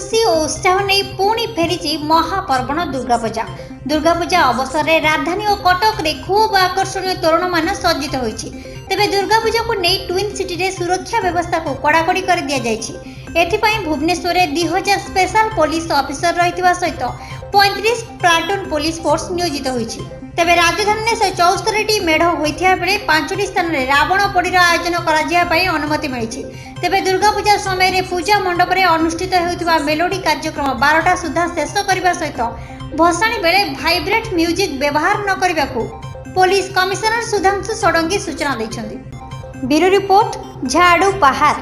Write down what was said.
खुशी और उत्साह नहीं पुणी फेरी महापर्वण दुर्गापूजा। दुर्गापूजा अवसर में राजधानी और कटक रे खूब आकर्षणीय तोरण मान सज्जित होइछि। तेबे दुर्गापूजा को नहीं ट्विन सिटी रे सुरक्षा व्यवस्था को कड़ाकड़ी कर दिया जाइछि। एथिपाई भुवनेश्वर में 2000 स्पेशल पुलिस ऑफिसर रहितबा सहित 35 प्लाटून पुलिस फोर्स नियोजित होइछि। तेबे राजधानी में 174 मेढ़ होइथिया बेले 5टी स्थान में रावण पोड़ीर आयोजन कराई अनुमति मिली। तेबे दुर्गापूजा समय रे पूजा मंडप में अनुष्ठित होइथिबा मेलोडी कार्यक्रम 12टा सुधा शेष करने सहित भसाणी बेले भाइब्रेट म्यूजिक व्यवहार न करने को पुलिस कमिशनर सुधांशु षडंगी सूचना दैछन्ति। ब्यूरो रिपोर्ट झाड़ू पहाड़।